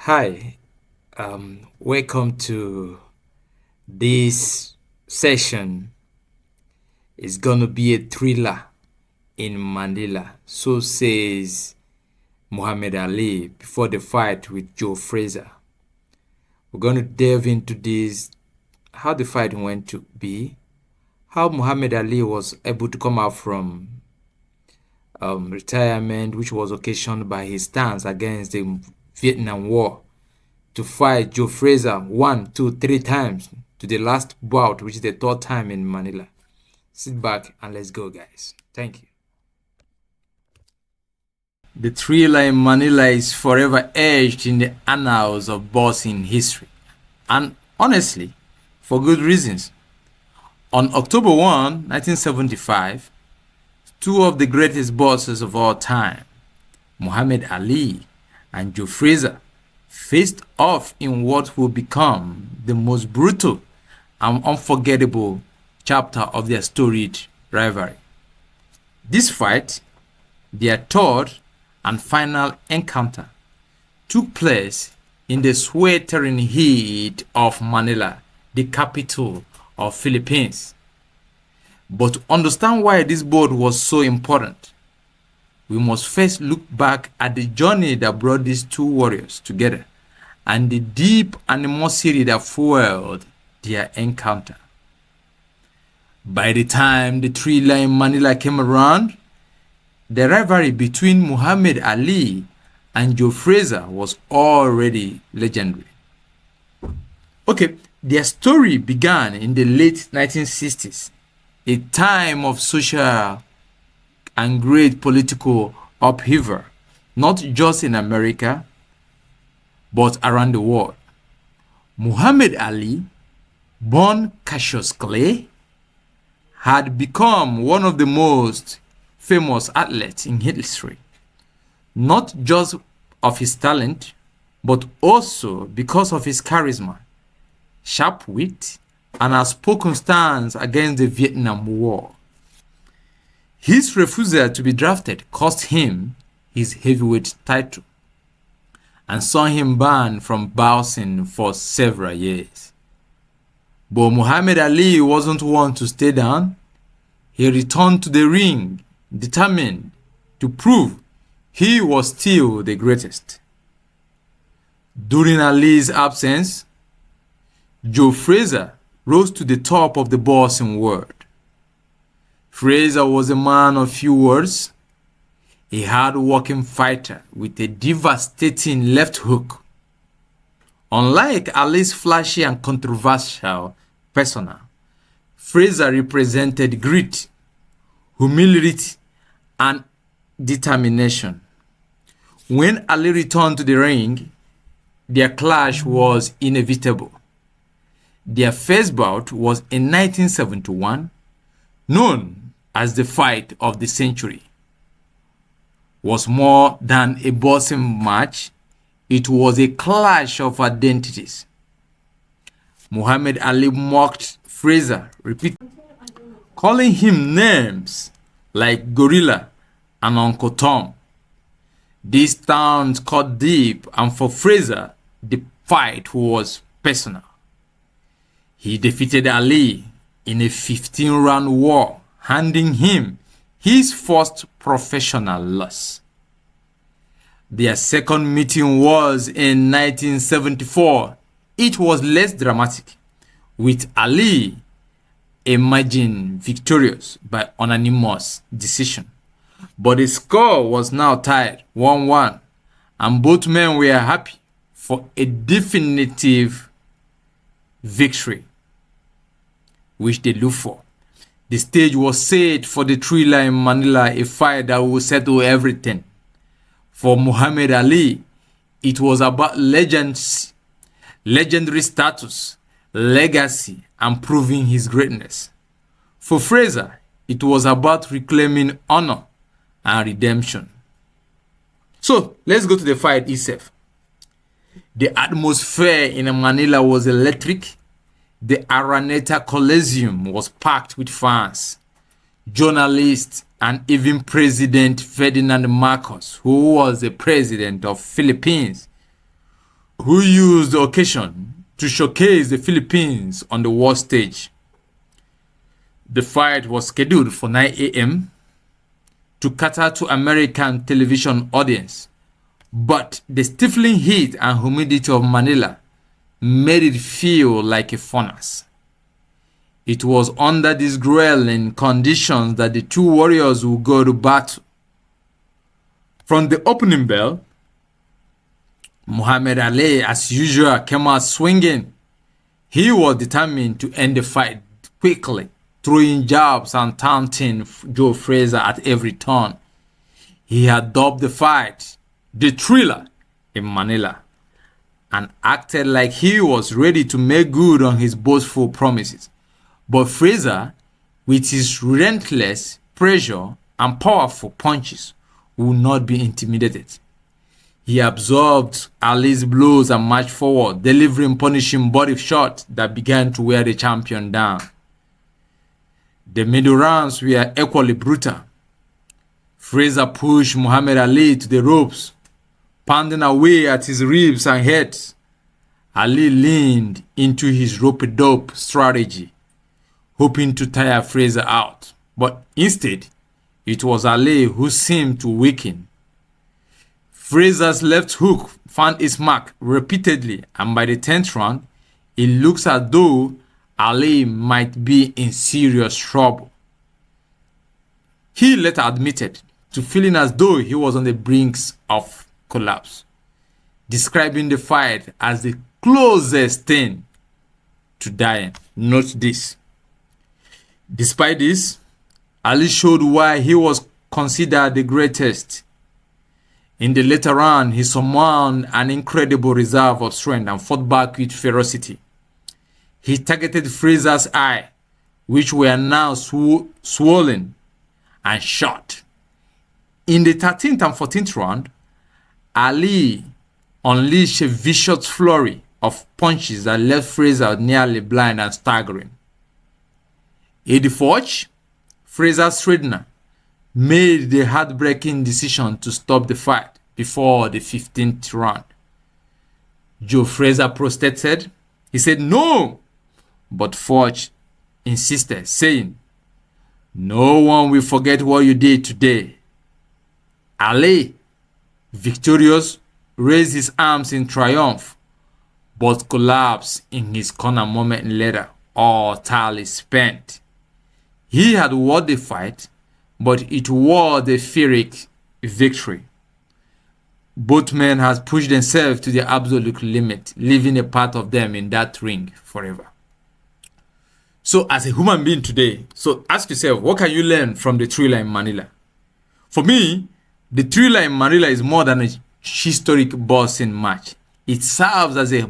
Hi, welcome to this session. It's gonna be a thriller in Manilla, so says Muhammad Ali before the fight with Joe Frazer. We're gonna delve into this, how the fight went to be, how Muhammad Ali was able to come out from retirement, which was occasioned by his stance against the Vietnam War, to fight Joe Frazer 1, 2, 3 times to the last bout, which is the third time in Manila. Sit back and let's go, guys. Thank you. The thriller in Manila is forever etched in the annals of boxing history, and honestly, for good reasons. On October 1, 1975, two of the greatest boxers of all time, Muhammad Ali and Joe Frazer, faced off in what will become the most brutal and unforgettable chapter of their storied rivalry. This fight, their third and final encounter, took place in the sweltering heat of Manila, the capital of Philippines. But to understand why this bout was so important, we must first look back at the journey that brought these two warriors together and the deep animosity that fueled their encounter. By the time the thriller in Manila came around, the rivalry between Muhammad Ali and Joe Frazer was already legendary. Okay, their story began in the late 1960s, a time of social and great political upheaval, not just in America, but around the world. Muhammad Ali, born Cassius Clay, had become one of the most famous athletes in history, not just of his talent, but also because of his charisma, sharp wit, and outspoken stance against the Vietnam War. His refusal to be drafted cost him his heavyweight title and saw him banned from boxing for several years. But Muhammad Ali wasn't one to stay down. He returned to the ring, determined to prove he was still the greatest. During Ali's absence, Joe Frazer rose to the top of the boxing world. Frazer was a man of few words, a hard-working fighter with a devastating left hook. Unlike Ali's flashy and controversial persona, Frazer represented grit, humility, and determination. When Ali returned to the ring, their clash was inevitable. Their first bout was in 1971, known as the fight of the century. Was more than a boxing match, it was a clash of identities. Muhammad Ali mocked Frazer repeatedly, calling him names like Gorilla and Uncle Tom. These taunts cut deep, and for Frazer, the fight was personal. He defeated Ali in a 15-round war, handing him his first professional loss. Their second meeting was in 1974. It was less dramatic, with Ali emerging victorious by unanimous decision. But the score was now tied 1-1, and both men were happy for a definitive victory, which they looked for. The stage was set for the thriller in Manila, a fight that would settle everything. For Muhammad Ali, it was about legendary status, legacy, and proving his greatness. For Frazer, it was about reclaiming honor and redemption. So, let's go to the fight itself. The atmosphere in Manila was electric. The Araneta Coliseum was packed with fans, journalists, and even President Ferdinand Marcos, who was the president of Philippines, who used the occasion to showcase the Philippines on the world stage. The fight was scheduled for 9 a.m. to cater to American television audience, but the stifling heat and humidity of Manila made it feel like a furnace. It was under these grueling conditions that the two warriors would go to battle. From the opening bell, Muhammad Ali, as usual, came out swinging. He was determined to end the fight quickly, throwing jabs and taunting Joe Frazer at every turn. He had dubbed the fight the Thriller in Manila and acted like he was ready to make good on his boastful promises. But Frazer, with his relentless pressure and powerful punches, would not be intimidated. He absorbed Ali's blows and marched forward, delivering punishing body shots that began to wear the champion down. The middle rounds were equally brutal. Frazer pushed Muhammad Ali to the ropes, pounding away at his ribs and head. Ali leaned into his rope-a-dope strategy, hoping to tire Frazer out, but instead, it was Ali who seemed to weaken. Frazer's left hook found its mark repeatedly, and by the 10th round, it looks as though Ali might be in serious trouble. He later admitted to feeling as though he was on the brink of collapse, describing the fight as the closest thing to dying. Note this. Despite this, Ali showed why he was considered the greatest. In the later round, he summoned an incredible reserve of strength and fought back with ferocity. He targeted Frazer's eye, which were now swollen, and shot. In the 13th and 14th round, Ali unleashed a vicious flurry of punches that left Frazer nearly blind and staggering. In the fourth, Frazer's straightener made the heartbreaking decision to stop the fight before the 15th round. Joe Frazer protested. He said no, but Forge insisted, saying, "No one will forget what you did today." Ali, victorious, raised his arms in triumph, but collapsed in his corner a moment later, utterly spent. He had won the fight, but it was a Pyrrhic victory. Both men had pushed themselves to the absolute limit, leaving a part of them in that ring forever. So as a human being today, so ask yourself, what can you learn from the Thriller in Manila? For me, the Thriller in Manila is more than a historic boxing match. It serves as a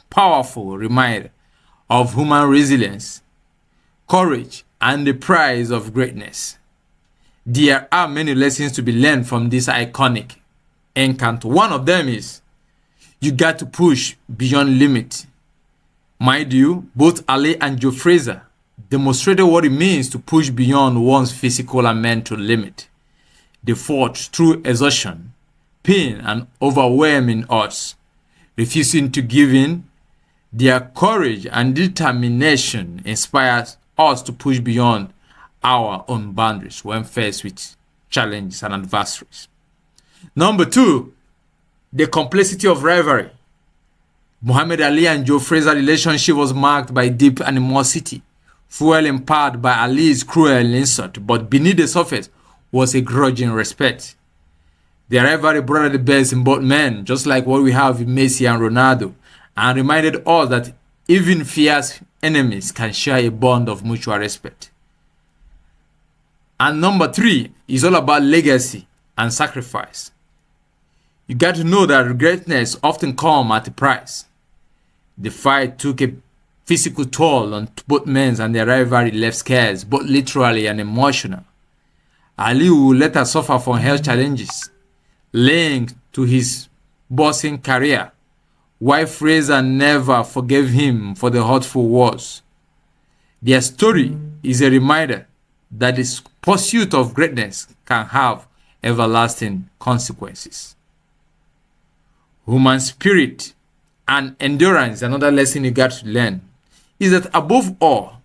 powerful reminder of human resilience, courage, and the prize of greatness. There are many lessons to be learned from this iconic encounter. One of them is you got to push beyond limit. Mind you, both Ali and Joe Frazer demonstrated what it means to push beyond one's physical and mental limit. They fought through exhaustion, pain, and overwhelming odds, refusing to give in. Their courage and determination inspires us to push beyond our own boundaries when faced with challenges and adversaries. Number two, the complexity of rivalry. Muhammad Ali and Joe Frazer relationship was marked by deep animosity, fueled in part by Ali's cruel insult, but beneath the surface was a grudging respect. Their rivalry brought out the best in both men, just like what we have with Messi and Ronaldo, and reminded us that even fierce enemies can share a bond of mutual respect. And number three is all about legacy and sacrifice. You got to know that greatness often comes at a price. The fight took a physical toll on both men, and their rivalry left scars, both literally and emotional. Ali would later suffer from health challenges linked to his boxing career, while Frazer never forgave him for the hurtful words. Their story is a reminder that the pursuit of greatness can have everlasting consequences. Human spirit and endurance, another lesson you got to learn, is that above all,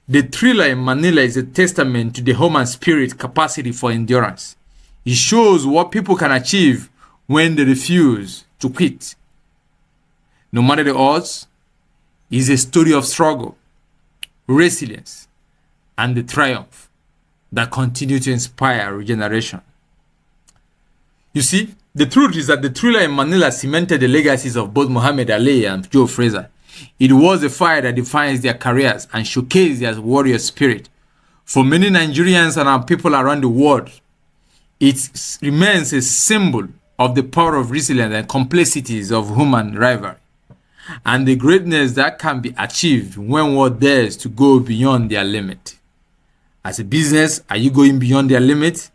the thriller in Manilla is a testament to the human spirit capacity for endurance. It shows what people can achieve when they refuse to quit. No matter the odds, it is a story of struggle, resilience, and the triumph that continue to inspire regeneration. You see, the truth is that the thriller in Manilla cemented the legacies of both Muhammad Ali and Joe Frazer. It was a fire that defines their careers and showcased their warrior spirit. For many Nigerians and our people around the world, it remains a symbol of the power of resilience and complexities of human rivalry, and the greatness that can be achieved when one dares to go beyond their limit. As a business, are you going beyond their limit?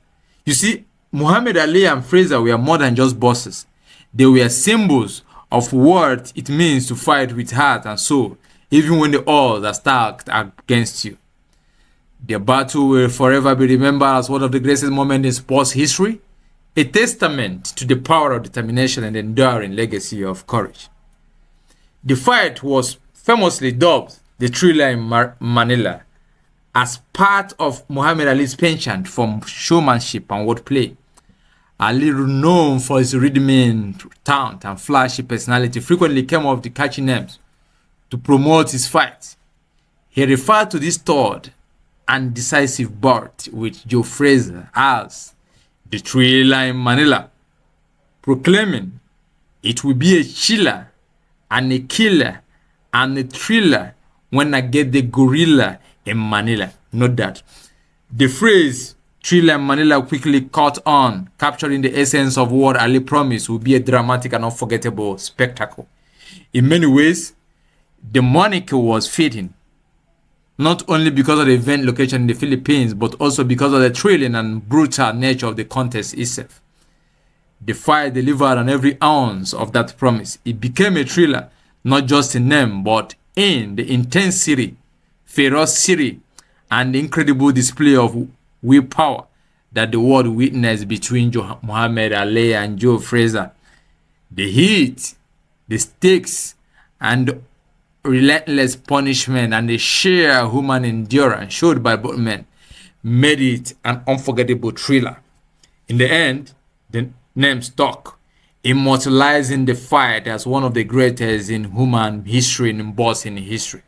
You see, Muhammad Ali and Frazer were more than just bosses. They were symbols of what it means to fight with heart and soul, even when the odds are stacked against you. Their battle will forever be remembered as one of the greatest moments in sports history, a testament to the power of determination and enduring legacy of courage. The fight was famously dubbed the Thriller in Manilla as part of Muhammad Ali's penchant for showmanship and wordplay. Ali, known for his rhythmic talent and flashy personality, frequently came up with the catchy names to promote his fight. He referred to this third and decisive bout with Joe Frazer as the Thriller in Manilla, proclaiming it will be a chiller and a killer and a thriller when I get the gorilla in Manila. Note that. The phrase Thriller in Manilla quickly caught on, capturing the essence of what Ali promised would be a dramatic and unforgettable spectacle. In many ways, the moniker was fitting, not only because of the event location in the Philippines, but also because of the thrilling and brutal nature of the contest itself. The fight delivered on every ounce of that promise. It became a thriller, not just in name, but in the intensity, ferocity, and the incredible display of willpower that the world witnessed between Muhammad Ali and Joe Frazer. The heat, the stakes, and the relentless punishment and the sheer human endurance showed by both men made it an unforgettable thriller. In the end, the name stuck, immortalizing the fight as one of the greatest in human history and in boxing history.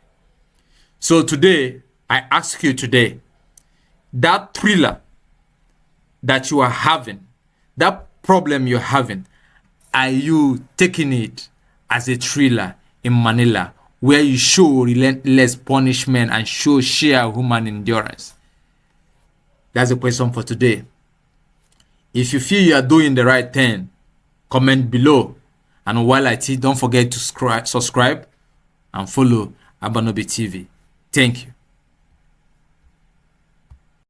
So today, I ask you today, that thriller that you are having, that problem you're having, are you taking it as a thriller in Manilla, where you show relentless punishment and show sheer human endurance? That's the question for today. If you feel you are doing the right thing, comment below. And while at it, don't forget to subscribe and follow Abanobi TV. Thank you.